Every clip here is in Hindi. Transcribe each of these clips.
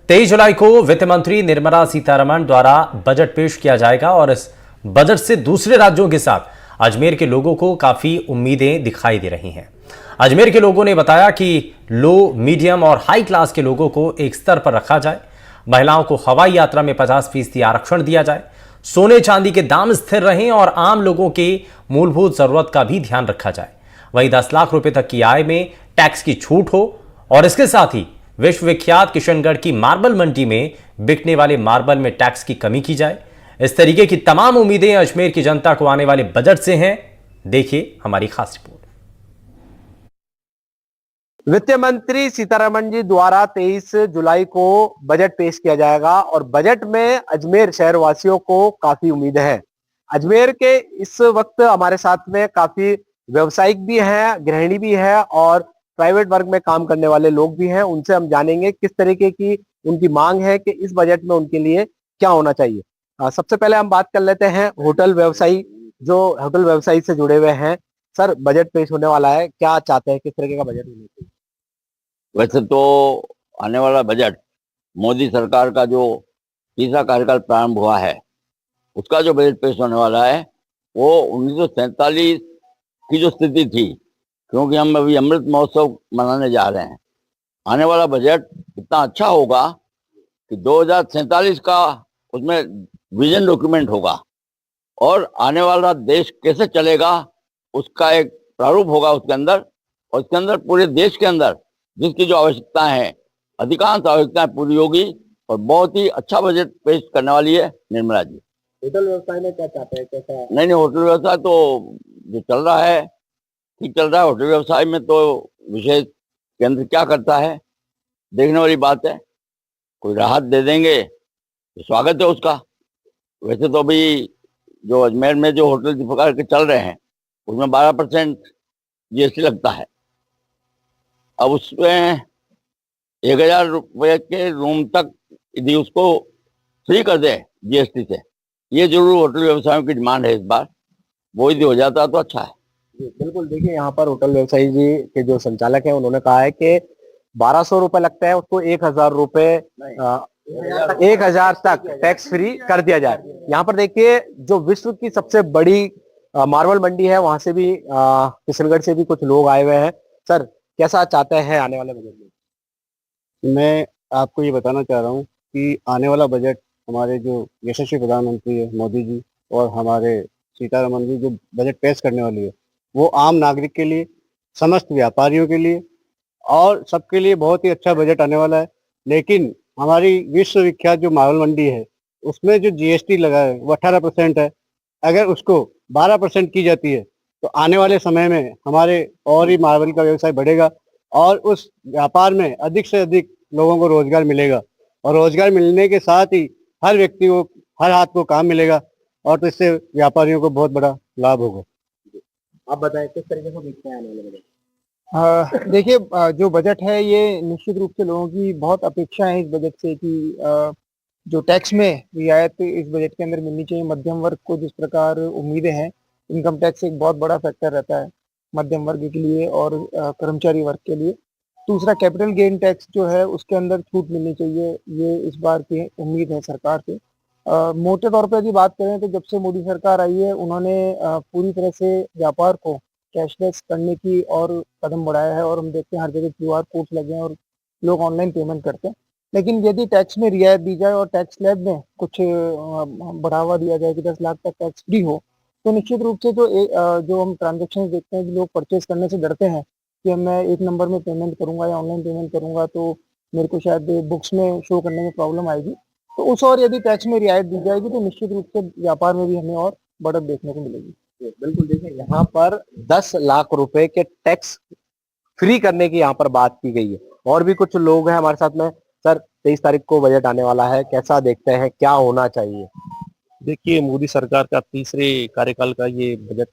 23 जुलाई को वित्त मंत्री निर्मला सीतारमण द्वारा बजट पेश किया जाएगा और इस बजट से दूसरे राज्यों के साथ अजमेर के लोगों को काफी उम्मीदें दिखाई दे रही हैं। अजमेर के लोगों ने बताया कि लो, मीडियम और हाई क्लास के लोगों को एक स्तर पर रखा जाए, महिलाओं को हवाई यात्रा में 50% आरक्षण दिया जाए, सोने चांदी के दाम स्थिर रहें और आम लोगों के मूलभूत जरूरत का भी ध्यान रखा जाए। वहीं 10 लाख रुपए तक की आय में टैक्स की छूट हो और इसके साथ ही विश्व विख्यात किशनगढ़ की मार्बल मंडी में बिकने वाले मार्बल में टैक्स की कमी की जाए। इस तरीके की तमाम उम्मीदें अजमेर की जनता को आने वाले बजट से हैं। देखिए हमारी खास रिपोर्ट। वित्त मंत्री सीतारमण जी द्वारा 23 जुलाई को बजट पेश किया जाएगा और बजट में अजमेर शहर वासियों को काफी उम्मीद है। अजमेर के इस वक्त हमारे साथ में काफी व्यवसायिक भी हैं, गृहिणी भी है और प्राइवेट वर्ग में काम करने वाले लोग भी हैं। उनसे हम जानेंगे किस तरीके की उनकी मांग है कि इस बजट में उनके लिए क्या होना चाहिए। सबसे पहले हम बात कर लेते हैं होटल व्यवसायी, जो होटल व्यवसायी से जुड़े हुए हैं। सर, बजट पेश होने वाला है, क्या चाहते हैं, किस तरीके का बजट होना चाहिए? वैसे तो आने वाला बजट मोदी सरकार का जो तीसरा कार्यकाल प्रारंभ हुआ है उसका जो बजट पेश होने वाला है वो 1947 की जो स्थिति थी, क्योंकि हम अभी अमृत महोत्सव मनाने जा रहे हैं। आने वाला बजट इतना अच्छा होगा कि 2047 का उसमें विजन डॉक्यूमेंट होगा और आने वाला देश कैसे चलेगा उसका एक प्रारूप होगा उसके अंदर। और इसके अंदर पूरे देश के अंदर जिसकी जो आवश्यकताएं हैं, अधिकांश आवश्यकताएं पूरी होगी और बहुत ही अच्छा बजट पेश करने वाली है निर्मला जी। होटल व्यवसाय में क्या चाहते हैं, कैसा? नहीं, होटल व्यवसाय तो जो चल रहा है ठीक चल रहा है। होटल व्यवसाय में तो विशेष केंद्र क्या करता है देखने वाली बात है। कोई राहत दे देंगे तो स्वागत है उसका। वैसे तो अभी जो अजमेर में जो होटल जिस प्रकार के चल रहे हैं उसमें 12% जीएसटी लगता है। अब उसमें 1000 रुपये के रूम तक यदि उसको फ्री कर दे जीएसटी से, ये जरूर होटल व्यवसायों की डिमांड है इस बार। वो यदि हो जाता तो अच्छा है। बिल्कुल, देखिए यहाँ पर होटल व्यवसायी जी के जो संचालक हैं उन्होंने कहा है कि 1200 रुपए लगता है, उसको 1000 रुपए 1000 तक टैक्स फ्री कर दिया जाए। यहाँ पर देखिए जो विश्व की सबसे बड़ी मार्बल मंडी है, वहां से भी किशनगढ़ से भी कुछ लोग आए हुए हैं। सर, कैसा चाहते हैं आने वाले बजट में? मैं आपको ये बताना चाह रहा हूँ कि आने वाला बजट हमारे जो यशस्वी प्रधानमंत्री है मोदी जी और हमारे सीतारमण जी जो बजट पेश करने वाली है वो आम नागरिक के लिए, समस्त व्यापारियों के लिए और सबके लिए बहुत ही अच्छा बजट आने वाला है। लेकिन हमारी विश्व विख्यात जो मार्बल मंडी है उसमें जो जीएसटी लगा है वो 18% है। अगर उसको 12% की जाती है तो आने वाले समय में हमारे और ही मार्बल का व्यवसाय बढ़ेगा और उस व्यापार में अधिक से अधिक लोगों को रोजगार मिलेगा और रोजगार मिलने के साथ ही हर व्यक्ति को, हर हाथ को काम मिलेगा और तो इससे व्यापारियों को बहुत बड़ा लाभ होगा। आप बताएं किस तरीके से देखते हैं आने वाले बजट? देखिए, जो बजट है ये निश्चित रूप से लोगों की बहुत अपेक्षा है इस बजट से कि जो टैक्स में रियायत इस बजट के अंदर मिलनी चाहिए। मध्यम वर्ग को जिस प्रकार उम्मीदें हैं, इनकम टैक्स एक बहुत बड़ा फैक्टर रहता है मध्यम वर्ग के लिए और कर्मचारी वर्ग के लिए। दूसरा, कैपिटल गेन टैक्स जो है उसके अंदर छूट मिलनी चाहिए, ये इस बार की उम्मीद है सरकार से। मोटे तौर पर यदि बात करें तो जब से मोदी सरकार आई है उन्होंने पूरी तरह से व्यापार को कैशलेस करने की और कदम बढ़ाया है और हम देखते हैं हर जगह क्यूआर कोड्स लगे हैं और लोग ऑनलाइन पेमेंट करते हैं। लेकिन यदि टैक्स में रियायत दी जाए और टैक्स स्लैब में कुछ बढ़ावा दिया जाए कि 10 लाख तक टैक्स फ्री हो, तो निश्चित रूप से जो हम ट्रांजेक्शन देखते हैं कि लोग परचेज करने से डरते हैं कि मैं एक नंबर में पेमेंट करूंगा या ऑनलाइन पेमेंट करूंगा तो मेरे को शायद बुक्स में शो करने में प्रॉब्लम आएगी। तो उस और यदि टैक्स में रियायत दी जाएगी तो निश्चित रूप से व्यापार में भी हमें और बढ़त देखने को मिलेगी। बिल्कुल, देखिए यहाँ पर 10 लाख रुपए के टैक्स फ्री करने की यहाँ पर बात की गई है। और भी कुछ लोग हैं हमारे साथ में। सर, 23 तारीख को बजट आने वाला है, कैसा देखते हैं, क्या होना चाहिए? देखिए, मोदी सरकार का तीसरे कार्यकाल का ये बजट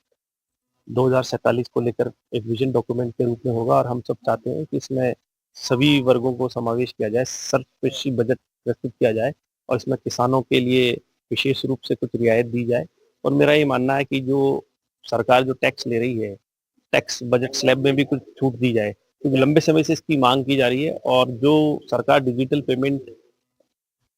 2047 को लेकर एक विजन डॉक्यूमेंट के रूप में होगा और हम सब चाहते हैं कि इसमें सभी वर्गों को समावेश किया जाए, सर्वस्पर्शी बजट प्रस्तुत किया जाए और इसमें किसानों के लिए विशेष रूप से कुछ रियायत दी जाए। और मेरा ये मानना है कि जो सरकार जो टैक्स ले रही है, टैक्स बजट स्लैब में भी कुछ छूट दी जाए, क्योंकि लंबे समय से इसकी मांग की जा रही है। और जो सरकार डिजिटल पेमेंट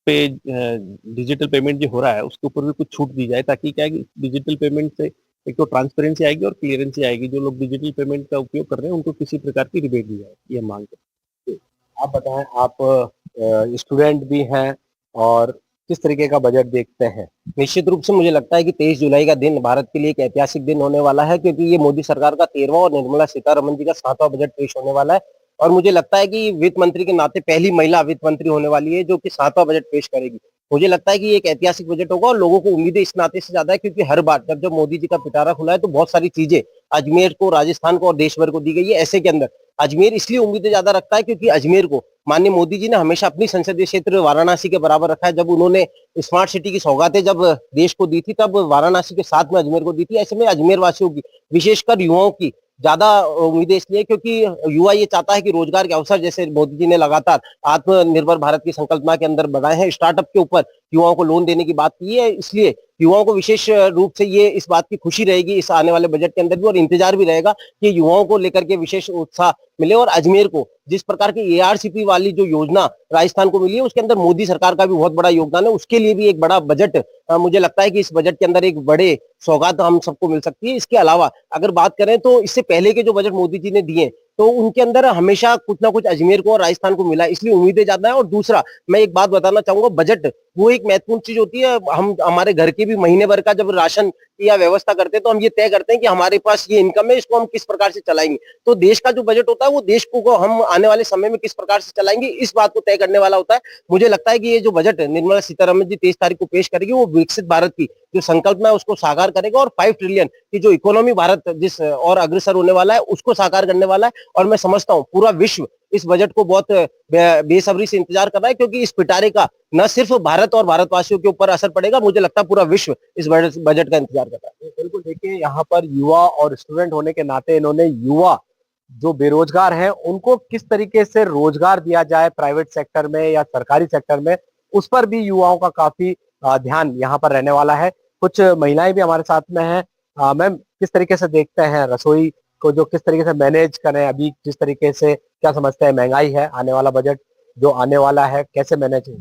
पे डिजिटल पेमेंट जो हो रहा है उसके ऊपर भी कुछ छूट दी जाए, ताकि क्या है कि डिजिटल पेमेंट से एक तो ट्रांसपेरेंसी आएगी और क्लियरेंसी आएगी। जो लोग डिजिटल पेमेंट का उपयोग कर रहे हैं उनको किसी प्रकार की रिबेट दी जाए, ये हम मांग करते हैं। आप बताएं, आप स्टूडेंट भी हैं और किस तरीके का बजट देखते हैं? निश्चित रूप से मुझे लगता है कि 23 जुलाई का दिन भारत के लिए एक ऐतिहासिक दिन होने वाला है, क्योंकि ये मोदी सरकार का 13वां और निर्मला सीतारमण जी का 7वां बजट पेश होने वाला है। और मुझे लगता है कि वित्त मंत्री के नाते पहली महिला वित्त मंत्री होने वाली है जो कि 7वां बजट पेश करेगी। मुझे लगता है कि ये एक ऐतिहासिक बजट होगा और लोगों को उम्मीदें इस नाते से ज्यादा है क्योंकि हर बार जब जब मोदी जी का पिटारा खुला है तो बहुत सारी चीजें अजमेर को, राजस्थान को और देश भर को दी गई है। ऐसे के अंदर अजमेर इसलिए उम्मीदें ज्यादा रखता है क्योंकि अजमेर को माननीय मोदी जी ने हमेशा अपनी संसदीय क्षेत्र वाराणसी के बराबर रखा है। जब उन्होंने स्मार्ट सिटी की सौगातें जब देश को दी थी तब वाराणसी के साथ में अजमेर को दी थी। ऐसे में अजमेर वासियों की, विशेषकर युवाओं की ज्यादा उम्मीदें इसलिए क्योंकि युवा ये चाहता है कि रोजगार के अवसर, जैसे मोदी जी ने लगातार आत्मनिर्भर भारत की संकल्पना के अंदर बनाए हैं, स्टार्टअप के ऊपर युवाओं को लोन देने की बात की है। इसलिए युवाओं को विशेष रूप से ये इस बात की खुशी रहेगी इस आने वाले बजट के अंदर भी, और इंतजार भी रहेगा कि युवाओं को लेकर के विशेष उत्साह मिले। और अजमेर को जिस प्रकार की एआरसीपी वाली जो योजना राजस्थान को मिली है उसके अंदर मोदी सरकार का भी बहुत बड़ा योगदान है, उसके लिए भी एक बड़ा बजट मुझे लगता है कि इस बजट के अंदर एक बड़े सौगात हम सबको मिल सकती है। इसके अलावा अगर बात करें तो इससे पहले के जो बजट मोदी जी ने दिए तो उनके अंदर हमेशा कुछ ना कुछ अजमेर को और राजस्थान को मिला, इसलिए उम्मीदें ज्यादा है। और दूसरा मैं एक बात बताना चाहूंगा, बजट वो एक महत्वपूर्ण चीज होती है। हम हमारे घर के भी महीने भर का जब राशन या व्यवस्था करते हैं तो हम ये तय करते हैं कि हमारे पास ये इनकम है, इसको हम किस प्रकार से चलाएंगे। तो देश का जो बजट होता है वो देश को हम आने वाले समय में किस प्रकार से चलाएंगे इस बात को तय करने वाला होता है। मुझे लगता है कि ये जो बजट निर्मला सीतारमण जी 23 तारीख को पेश करेगी वो विकसित भारत की जो संकल्पना है उसको साकार करेगा और 5 ट्रिलियन की जो इकोनॉमी भारत जिस और अग्रसर होने वाला है उसको साकार करने वाला है। और मैं समझता हूँ पूरा विश्व इस बजट को बहुत बेसब्री से इंतजार कर रहा है, क्योंकि इस पिटारे का न सिर्फ भारत और भारतवासियों के ऊपर असर पड़ेगा, मुझे लगता है पूरा विश्व इस बजट का इंतजार कर रहा है। बिल्कुल, देखिए यहाँ पर युवा और स्टूडेंट होने के नाते इन्होंने युवा जो बेरोजगार हैं उनको किस तरीके से रोजगार दिया जाए प्राइवेट सेक्टर में या सरकारी सेक्टर में, उस पर भी युवाओं का काफी ध्यान यहाँ पर रहने वाला है। कुछ महिलाएं भी हमारे साथ में हैं। मैम, किस तरीके से देखते हैं रसोई को, जो किस तरीके से मैनेज करें अभी, जिस तरीके से क्या समझते हैं महंगाई है, आने वाला बजट जो आने वाला है कैसे मैनेज है?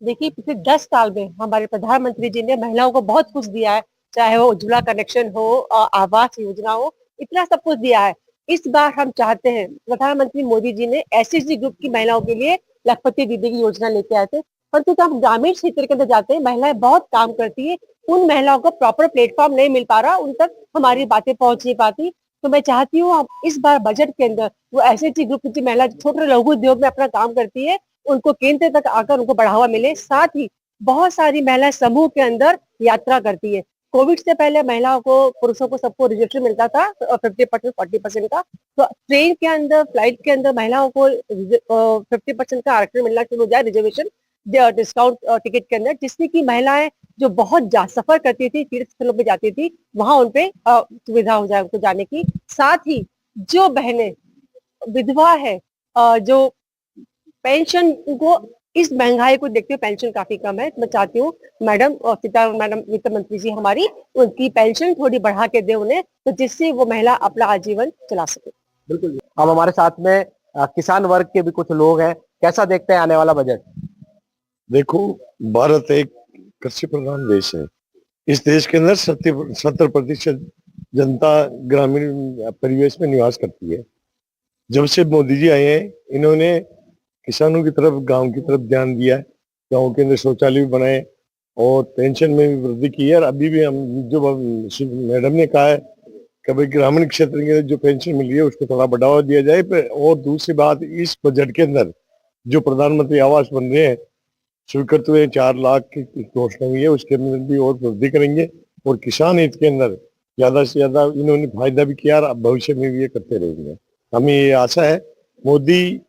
देखिए, पिछले 10 साल में हमारे प्रधानमंत्री जी ने महिलाओं को बहुत कुछ दिया है, चाहे वो उज्ज्वला कनेक्शन हो, आवास योजना हो, इतना सब कुछ दिया है। इस बार हम चाहते हैं, प्रधानमंत्री मोदी जी ने एसएसजी ग्रुप की महिलाओं के लिए लखपति दीदी की योजना लेके आए थे, परंतु जब हम ग्रामीण क्षेत्र के अंदर जाते हैं महिलाएं बहुत काम करती है, उन महिलाओं को प्रॉपर प्लेटफॉर्म नहीं मिल पा रहा, उन तक हमारी बातें पहुंच नहीं पाती। तो मैं चाहती हूँ हम इस बार बजट के अंदर वो एसएचजी ग्रुप की महिला छोटे लघु उद्योग में अपना काम करती है उनको केंद्र तक आकर उनको बढ़ावा मिले। साथ ही बहुत सारी महिलाएं समूह के अंदर यात्रा करती है। कोविड से पहले महिलाओं को, पुरुषों को सबको रिजर्वेशन मिलता था 50% 40% का, तो ट्रेन के अंदर, फ्लाइट के अंदर महिलाओं को 50% का आरक्षण मिलना शुरू हो जाए, रिजर्वेशन डिस्काउंट टिकट के अंदर, जिससे कि महिलाएं जो बहुत सफर करती थी, तीर्थ स्थलों पे जाती थी, वहां उनपे सुविधा हो जाए उनको जाने की। साथ ही जो बहनें विधवा है, जो पेंशन को, इस महंगाई को देखते हुए पेंशन काफी कम है, मैं चाहती हूँ मैडम सीतारमण मैडम वित्त मंत्री जी हमारी उनकी पेंशन थोड़ी बढ़ा के दे उन्हें, तो जिससे वो महिला अपना आजीवन चला सके। बिल्कुल। अब हमारे साथ में किसान वर्ग के भी कुछ लोग हैं, कैसा देखते हैं आने वाला बजट? देखो, भारत एक कृषि प्रधान देश है। इस देश के अंदर 70% जनता ग्रामीण परिवेश में निवास करती है। जब से मोदी जी आए हैं इन्होंने किसानों की तरफ, गांव की तरफ ध्यान दिया है, गांव के अंदर शौचालय भी बनाए और पेंशन में भी वृद्धि की है। और अभी भी हम जो मैडम ने कहा है कि भाई ग्रामीण क्षेत्र के जो पेंशन मिल रही है उसको थोड़ा बढ़ावा दिया जाए। और दूसरी बात, इस बजट के अंदर जो प्रधानमंत्री आवास बन रहे हैं स्वीकृत हुए 4 लाख की घोषणा हुई है, उसके अंदर भी और वृद्धि करेंगे और किसान हित के अंदर ज्यादा से ज्यादा इन्होंने फायदा भी किया और भविष्य में भी ये करते रहेंगे। हमें ये आशा है मोदी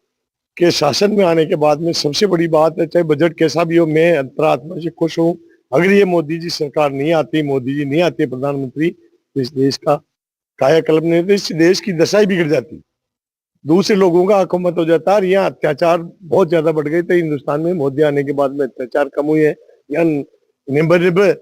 के शासन में आने के बाद में सबसे बड़ी बात है, चाहे बजट कैसा भी हो, मैं अंतरात्मा से खुश हूँ। अगर ये मोदी जी सरकार नहीं आती, मोदी जी नहीं आते प्रधानमंत्री, तो इस देश का कायाकल्प नहीं होता, इस देश की दशा ही बिगड़ जाती, दूसरे लोगों का हुकूमत हो जाता है। यहाँ अत्याचार बहुत ज्यादा बढ़ गए थे हिंदुस्तान में, मोदी आने के बाद में अत्याचार कम हुए हैं। यहाँ निम्बर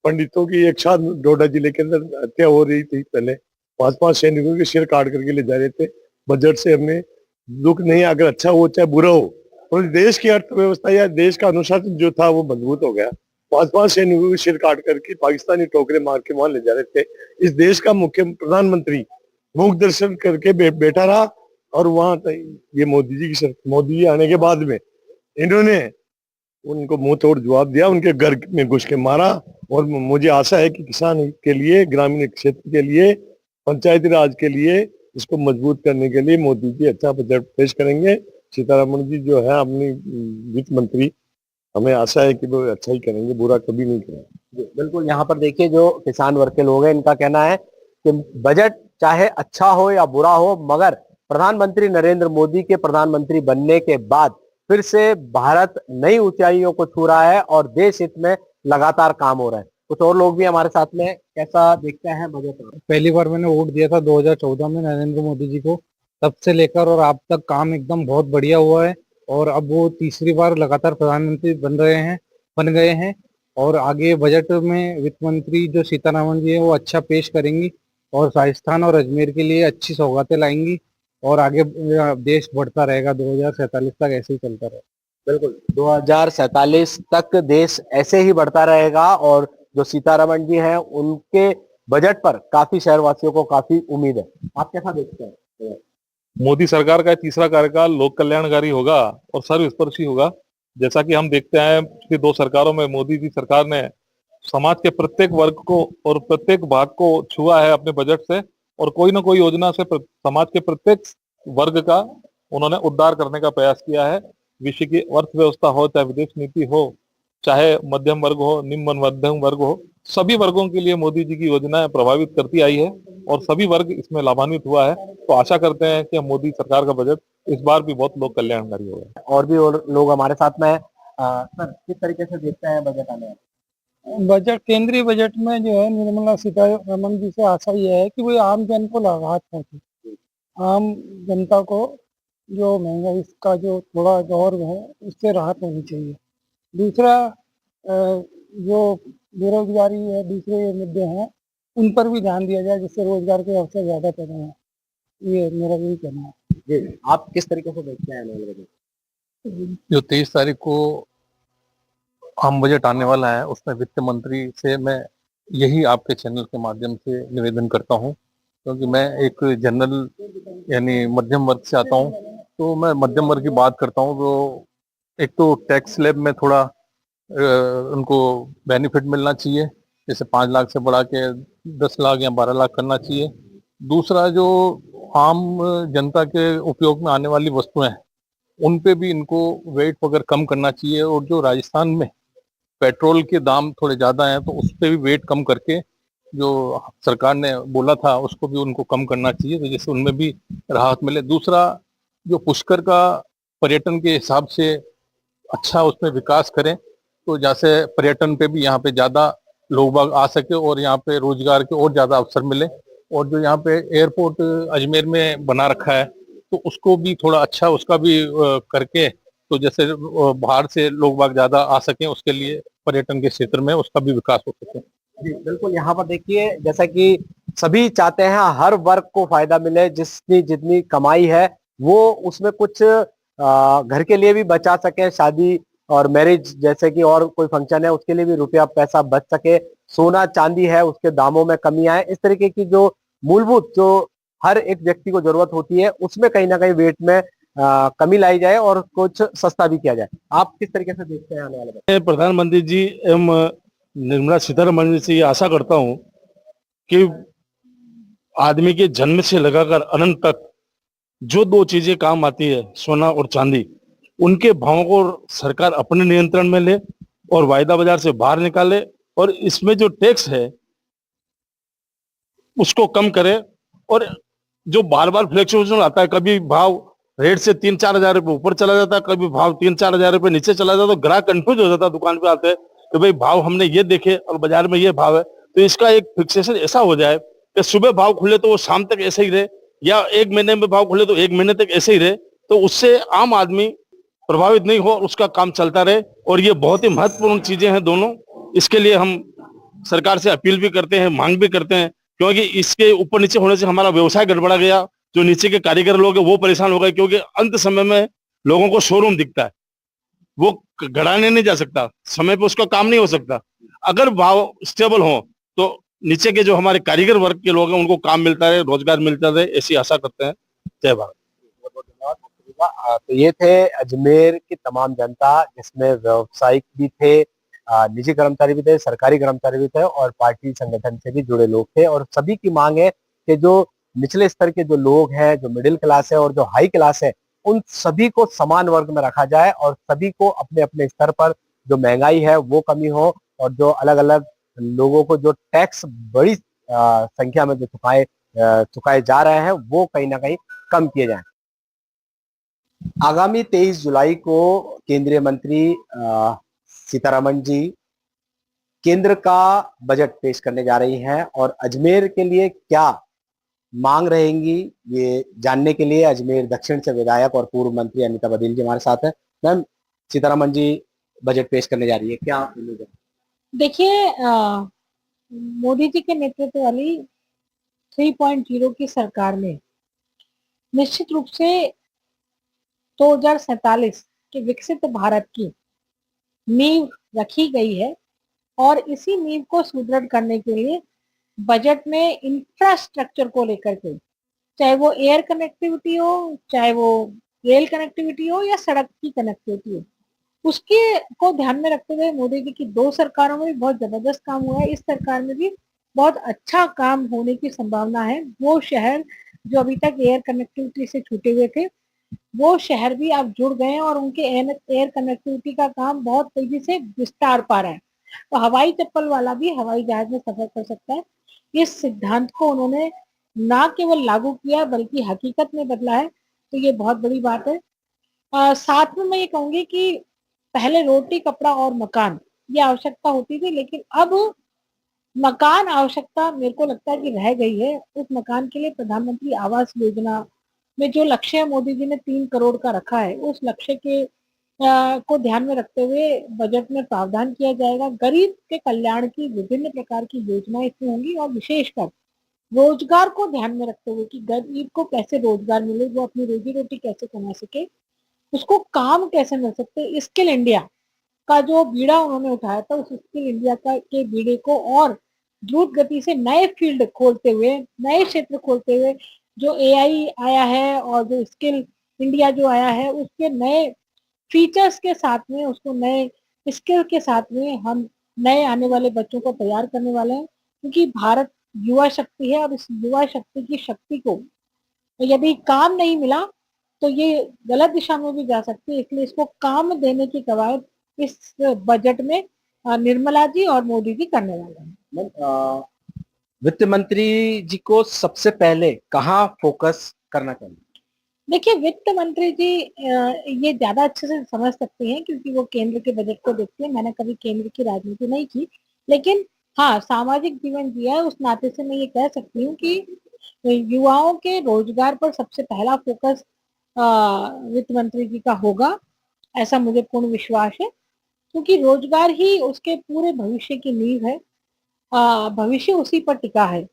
पंडितों की एक साथ डोडा जिले के अंदर हत्या हो रही थी, पहले 5-5 सैनिकों के सिर काट करके ले जा रहे थे। बजट से हमें दुख नहीं, अगर अच्छा हो चाहे बुरा हो, और देश की अर्थव्यवस्था या देश का अनुशासन जो था वो मजबूत हो गया। 5-5 सैनिकों के सिर काट करके पाकिस्तानी टोकरे मार के वहां ले जा रहे थे। इस देश का मुख्य प्रधानमंत्री मूक दर्शन करके बैठा रहा और वहां ये मोदी जी आने के बाद में इन्होंने उनको मुंह तोड़ जवाब दिया, उनके घर में घुस के मारा। और मुझे आशा है कि किसान के लिए, ग्रामीण क्षेत्र के लिए, पंचायती राज के लिए, इसको मजबूत करने के लिए मोदी जी अच्छा बजट पेश करेंगे। सीतारमण जी जो है अपनी वित्त मंत्री, हमें आशा है कि वो अच्छा ही करेंगे, बुरा कभी नहीं करेंगे। बिल्कुल, यहाँ पर देखिए जो किसान वर्ग के लोग हैं, इनका कहना है कि बजट चाहे अच्छा हो या बुरा हो, मगर प्रधानमंत्री नरेंद्र मोदी के प्रधानमंत्री बनने के बाद फिर से भारत नई ऊंचाइयों को छू रहा है और देश हित में लगातार काम हो रहा है। कुछ और लोग भी हमारे साथ में हैं। कैसा देखते हैं बजट? पहली बार मैंने वोट दिया था 2014 में नरेंद्र मोदी जी को, तब से लेकर और अब तक काम एकदम बहुत बढ़िया हुआ है। और अब वो तीसरी बार लगातार प्रधानमंत्री बन गए हैं। और आगे बजट में वित्त मंत्री जो सीतारमण जी है वो अच्छा पेश करेंगी और राजस्थान और अजमेर के लिए अच्छी सौगातें लाएंगी और आगे देश बढ़ता रहेगा। 2047 तक ऐसे ही चलता रहेगा। बिल्कुल, 2047 तक देश ऐसे ही बढ़ता रहेगा और जो सीतारमण जी हैं उनके बजट पर काफी शहरवासियों को काफी उम्मीद है। आप कैसा देखते हैं? मोदी सरकार का तीसरा कार्यकाल लोक कल्याणकारी होगा और सर्वस्पर्शी होगा। जैसा कि हम देखते हैं कि 2 सरकारों में मोदी जी सरकार ने समाज के प्रत्येक वर्ग को और प्रत्येक भाग को छुआ है अपने बजट से, और कोई ना कोई योजना से समाज के प्रत्येक वर्ग का उन्होंने उद्धार करने का प्रयास किया है। विश्व की अर्थव्यवस्था हो, चाहे विदेश नीति हो, चाहे मध्यम वर्ग हो, निम्न मध्यम वर्ग हो, सभी वर्गों के लिए मोदी जी की योजनाएं प्रभावित करती आई है और सभी वर्ग इसमें लाभान्वित हुआ है। तो आशा करते हैं कि मोदी सरकार का बजट इस बार भी बहुत लोक कल्याणकारी होगा। और लोग हमारे साथ में हैं। सर, किस तरीके से देखते हैं बजट आने वाला? बजट, केंद्रीय बजट में जो है निर्मला सीतारमण जी से आशा ये है कि वो आम जन को राहत पहुंचे। आम जनता को जो महंगाई का जो थोड़ा दौर है उससे राहत होनी चाहिए। दूसरा जो बेरोजगारी है, दूसरे मुद्दे हैं, उन पर भी ध्यान दिया जाए जिससे रोजगार के अवसर ज्यादा पैदा हो। ये मेरा यही कहना है। जी, आप किस तरीके से देखते हैं आने वाले बजट? जो 23 तारीख को आम बजट आने वाला है उसमें वित्त मंत्री से मैं यही आपके चैनल के माध्यम से निवेदन करता हूं, क्योंकि मैं एक जनरल यानी मध्यम वर्ग से आता हूं, तो मैं मध्यम वर्ग की बात करता हूं। तो एक तो टैक्स स्लैब में थोड़ा उनको बेनिफिट मिलना चाहिए, जैसे 5 लाख से बढ़ा के 10 लाख या 12 लाख करना चाहिए। दूसरा, जो आम जनता के उपयोग में आने वाली वस्तुएं हैं उन पे भी इनको वेट वगैरह कम करना चाहिए। और जो राजस्थान में पेट्रोल के दाम थोड़े ज्यादा हैं तो उस पे भी वेट कम करके जो सरकार ने बोला था उसको भी उनको कम करना चाहिए, तो जैसे उनमें भी राहत मिले। दूसरा, जो पुष्कर का पर्यटन के हिसाब से अच्छा उसमें विकास करें, तो जैसे पर्यटन पे भी यहाँ पे ज्यादा लोग बाग आ सके और यहाँ पे रोजगार के और ज्यादा अवसर मिले। और जो यहाँ पे एयरपोर्ट अजमेर में बना रखा है तो उसको भी थोड़ा अच्छा उसका भी करके, तो जैसे बाहर से लोग बाग ज्यादा आ सकें, उसके लिए पर्यटन के क्षेत्र में उसका भी विकास हो सके। जी बिल्कुल, यहाँ पर देखिए जैसा कि सभी चाहते हैं हर वर्ग को फायदा मिले, जिसकी जितनी कमाई है वो उसमें कुछ घर के लिए भी बचा सके, शादी और मैरिज जैसे कि और कोई फंक्शन है उसके लिए भी रुपया पैसा बच सके, सोना चांदी है उसके दामों में कमी आए, इस तरीके की जो मूलभूत जो हर एक व्यक्ति को जरूरत होती है उसमें कहीं ना कहीं वेट में कमी लाई जाए और कुछ सस्ता भी किया जाए। आप किस तरीके से देखते हैं आने वाले? प्रधानमंत्री जी एवं निर्मला सीतारमण जी से ये आशा करता हूं कि आदमी के जन्म से लगाकर अनंत तक जो 2 चीजें काम आती है, सोना और चांदी, उनके भावों को सरकार अपने नियंत्रण में ले और वायदा बाजार से बाहर निकाले और इसमें जो टैक्स है उसको कम करे। और जो बार बार फ्लक्चुएशन आता है, कभी भाव रेट से 3-4 हजार रुपए ऊपर चला जाता है, कभी भाव 3-4 हजार रुपए नीचे चला जाता है, तो ग्राहक कंफ्यूज हो जाता है दुकान पे आते हैं कि भाई भाव हमने ये देखे और बाजार में ये भाव है। तो इसका एक फिक्सेशन ऐसा हो जाए कि सुबह भाव खुले तो वो शाम तक ऐसे ही रहे, या 1 महीने में भाव खुले तो 1 महीने तक ऐसे ही रहे, तो उससे आम आदमी प्रभावित नहीं हो, उसका काम चलता रहे। और ये बहुत ही महत्वपूर्ण चीजें हैं दोनों। इसके लिए हम सरकार से अपील भी करते हैं, मांग भी करते हैं, क्योंकि इसके ऊपर नीचे होने से हमारा व्यवसाय गड़बड़ा गया, जो नीचे के कारीगर लोग हैं वो परेशान हो गए, क्योंकि अंत समय में लोगों को शोरूम दिखता है, वो घड़ाने नहीं जा सकता, समय पे उसका काम नहीं हो सकता। अगर भाव स्टेबल हो तो नीचे के जो हमारे कारीगर वर्ग के लोग हैं उनको काम मिलता रहे, रोजगार मिलता रहे, ऐसी आशा करते हैं। जय भारत। तो ये थे अजमेर की तमाम जनता, जिसमें व्यावसायिक भी थे, निजी कर्मचारी भी थे, सरकारी कर्मचारी भी थे और पार्टी संगठन से भी जुड़े लोग थे। और सभी की मांग है कि जो निचले स्तर के जो लोग हैं, जो मिडिल क्लास है और जो हाई क्लास है, उन सभी को समान वर्ग में रखा जाए और सभी को अपने अपने स्तर पर जो महंगाई है वो कमी हो, और जो अलग अलग लोगों को जो टैक्स बड़ी संख्या में जो चुकाए जा रहे हैं वो कहीं ना कहीं कम किए जाए। आगामी 23 जुलाई को केंद्रीय मंत्री सीतारमण जी केंद्र का बजट पेश करने जा रही हैं और अजमेर के लिए क्या मांग रहेंगी, ये जानने के लिए अजमेर दक्षिण से विधायक और पूर्व मंत्री अनीता बदील जी हमारे साथ हैं। मैम, सीतारमण जी बजट पेश करने जा रही है, क्या उम्मीद है? देखिए, मोदी जी के नेतृत्व वाली 3.0 की सरकार में निश्चित रूप से 2047 के विकसित भारत की नींव रखी गई है और इसी नींव को सुदृढ़ करने के लिए बजट में इंफ्रास्ट्रक्चर को लेकर के, चाहे वो एयर कनेक्टिविटी हो, चाहे वो रेल कनेक्टिविटी हो या सड़क की कनेक्टिविटी हो, उसके को ध्यान में रखते हुए मोदी जी की 2 सरकारों में भी बहुत जबरदस्त काम हुआ है। इस सरकार में भी बहुत अच्छा काम होने की संभावना है। वो शहर जो अभी तक एयर कनेक्टिविटी से छूटे हुए थे, वो शहर भी अब जुड़ गए हैं और उनके एयर कनेक्टिविटी का काम बहुत तेजी से विस्तार पा रहा है। तो हवाई चप्पल वाला भी हवाई जहाज में सफर कर सकता है। इस सिद्धांत को उन्होंने ना केवल लागू किया बल्कि हकीकत में बदला है, तो ये बहुत बड़ी बात है। साथ में मैं ये कहूंगी कि पहले रोटी, कपड़ा और मकान ये आवश्यकता होती थी, लेकिन अब मकान आवश्यकता मेरे को लगता है कि रह गई है। उस मकान के लिए प्रधानमंत्री आवास योजना में जो लक्ष्य मोदी जी ने 3 करोड़ का रखा है, उस लक्ष्य के को ध्यान में रखते हुए बजट में प्रावधान किया जाएगा। गरीब के कल्याण की विभिन्न प्रकार की योजनाएं इसमें होंगी और विशेषकर रोजगार को ध्यान में रखते हुए कि गरीब को कैसे रोजगार मिले, वो अपनी रोजी रोटी कैसे कमा सके, उसको काम कैसे मिल सकते। स्किल इंडिया का जो बीड़ा उन्होंने उठाया था, उस स्किल इंडिया के बीड़े को और द्रुत गति से नए फील्ड खोलते हुए, नए क्षेत्र खोलते हुए, जो एआई आया है और जो स्किल इंडिया जो आया है, उसके नए फीचर्स के साथ में, उसको नए स्किल के साथ में हम नए आने वाले बच्चों को तैयार करने वाले हैं। क्योंकि भारत युवा शक्ति है और इस युवा शक्ति की शक्ति को यदि काम नहीं मिला तो ये गलत दिशा में भी जा सकती है। इसलिए इसको काम देने की कवायद इस बजट में निर्मला जी और मोदी जी करने वाले हैं। वित्त मंत्री जी को सबसे पहले कहाँ फोकस करना चाहिए? देखिए, वित्त मंत्री जी ये ज्यादा अच्छे से समझ सकते हैं क्योंकि वो केंद्र के बजट को देखते हैं। मैंने कभी केंद्र की राजनीति नहीं की, लेकिन हाँ, सामाजिक जीवन जिया है, उस नाते से मैं ये कह सकती हूँ कि युवाओं के रोजगार पर सबसे पहला फोकस वित्त मंत्री जी का होगा, ऐसा मुझे पूर्ण विश्वास है। क्योंकि रोजगार ही उसके पूरे भविष्य की नींव है, भविष्य उसी पर टिका है।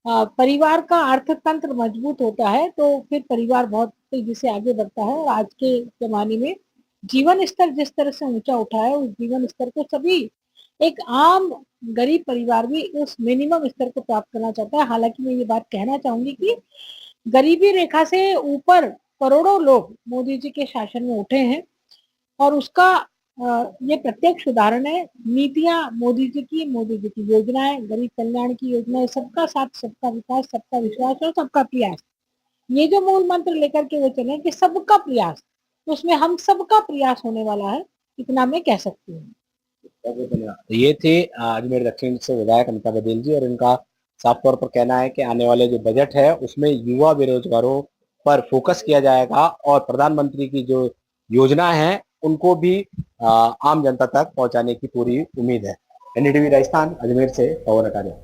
परिवार का अर्थतंत्र मजबूत होता है तो फिर परिवार बहुत तेजी से आगे बढ़ता है। और आज के जमाने में जीवन स्तर जिस तरह से ऊंचा उठा है, उस जीवन स्तर को सभी, एक आम गरीब परिवार भी उस मिनिमम स्तर को प्राप्त करना चाहता है। हालांकि मैं ये बात कहना चाहूंगी कि गरीबी रेखा से ऊपर करोड़ों लोग मोदी जी के शासन में उठे हैं और उसका ये प्रत्यक्ष उदाहरण है। नीतियां मोदी जी की योजनाएं, गरीब कल्याण की योजनाएं, सबका साथ, सबका विकास, सबका विश्वास और सबका प्रयास, ये जो मूल मंत्र लेकर के वो चले कि सबका प्रयास, तो उसमें हम सबका प्रयास होने वाला है, इतना मैं कह सकती हूँ। ये थे अजमेर दक्षिण से विधायक अनीता बदील जी और इनका साफ तौर पर कहना है कि आने वाले जो बजट है उसमें युवा बेरोजगारों पर फोकस किया जाएगा और प्रधानमंत्री की जो योजना है उनको भी आम जनता तक पहुंचाने की पूरी उम्मीद है। एनडीटीवी राजस्थान, अजमेर से पवन अटारिया।